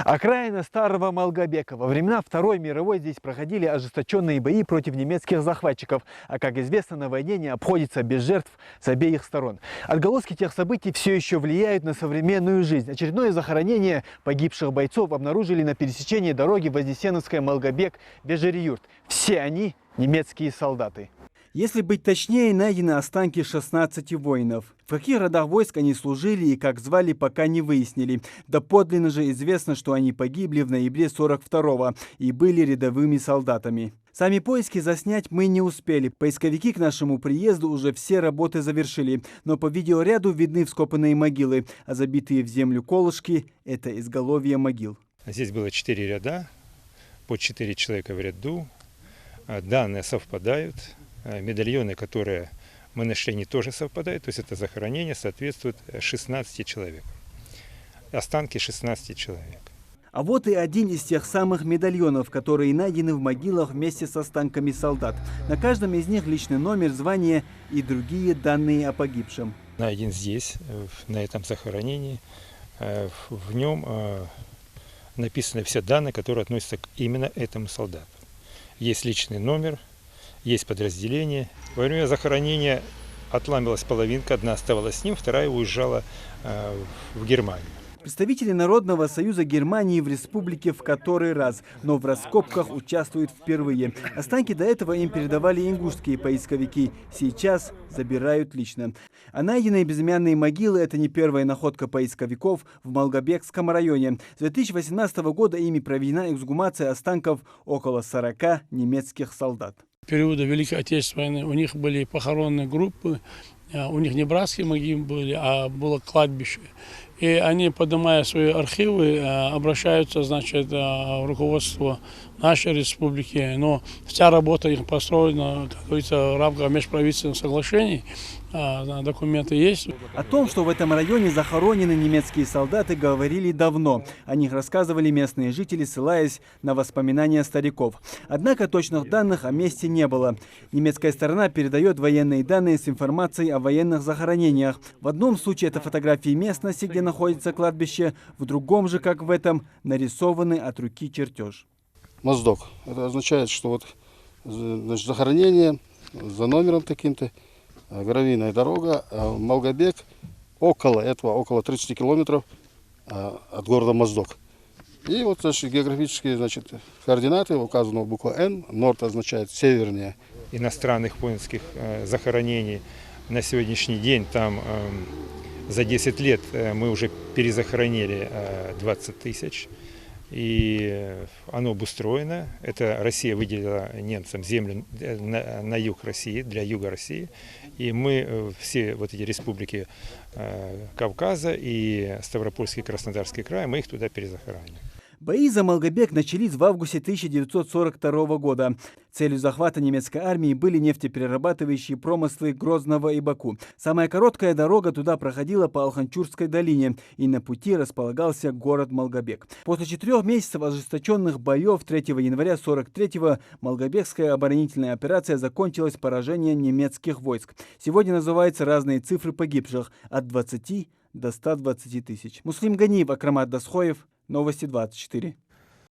Окраина старого Малгобека. Во времена Второй мировой здесь проходили ожесточенные бои против немецких захватчиков. А как известно, на войне не обходится без жертв с обеих сторон. Отголоски тех событий все еще влияют на современную жизнь. Очередное захоронение погибших бойцов обнаружили на пересечении дороги Вознесеновская-Малгобек-Бежери-Юрт. Все они немецкие солдаты. Если быть точнее, найдены останки 16 воинов. В каких родах войск они служили и как звали, пока не выяснили. Доподлинно же известно, что они погибли в ноябре 42-го и были рядовыми солдатами. Сами поиски заснять мы не успели. Поисковики к нашему приезду уже все работы завершили. Но по видеоряду видны вскопанные могилы, а забитые в землю колышки – это изголовья могил. Здесь было 4 ряда, по 4 человека в ряду. Данные совпадают. Медальоны, которые мы нашли, они тоже совпадают. То есть это захоронение соответствует 16 человек. Останки 16 человек. А вот и один из тех самых медальонов, которые найдены в могилах вместе с останками солдат. На каждом из них личный номер, звание и другие данные о погибшем. Найден здесь, на этом захоронении. В нем написаны все данные, которые относятся к именно этому солдату. Есть личный номер, есть подразделение. Во время захоронения отламилась половинка, одна оставалась с ним, вторая уезжала в Германию. Представители Народного союза Германии в республике в который раз, но в раскопках участвуют впервые. Останки до этого им передавали ингушские поисковики, сейчас забирают лично. А найденные безымянные могилы – это не первая находка поисковиков в Малгобекском районе. С 2018 года ими проведена эксгумация останков около 40 немецких солдат. В периоды Великой Отечественной войны у них были похоронные группы, у них не братские могилы были, а было кладбище. И они, поднимая свои архивы, обращаются, значит, в руководство нашей республики. Но вся работа их построена, как говорится, в рамках межправительственных соглашений. Документы есть. О том, что в этом районе захоронены немецкие солдаты, говорили давно. О них рассказывали местные жители, ссылаясь на воспоминания стариков. Однако точных данных о месте не было. Немецкая сторона передает военные данные с информацией о военных захоронениях. В одном случае это фотографии местности, где находится кладбище, в другом же, как в этом, нарисованный от руки чертеж. Моздок. Это означает, что вот, значит, захоронение за номером таким-то. Гравийная дорога, Малгобек, около 30 километров от города Моздок. И вот наши географические, значит, координаты указаны буква Н. Норд означает севернее. Иностранных воинских захоронений на сегодняшний день там за 10 лет мы уже перезахоронили 20 тысяч. И оно обустроено. Это Россия выделила немцам землю на юг России, для юга России. И мы все вот эти республики Кавказа и Ставропольский и Краснодарский край, мы их туда перезахораниваем. Бои за Малгобек начались в августе 1942 года. Целью захвата немецкой армии были нефтеперерабатывающие промыслы Грозного и Баку. Самая короткая дорога туда проходила по Алханчурской долине, и на пути располагался город Малгобек. После 4 месяцев ожесточенных боев 3 января 1943-го Малгобекская оборонительная операция закончилась поражением немецких войск. Сегодня называются разные цифры погибших – от 20 до 120 тысяч. Муслим Ганиев, Акрамат Дасхоев. Новости 24.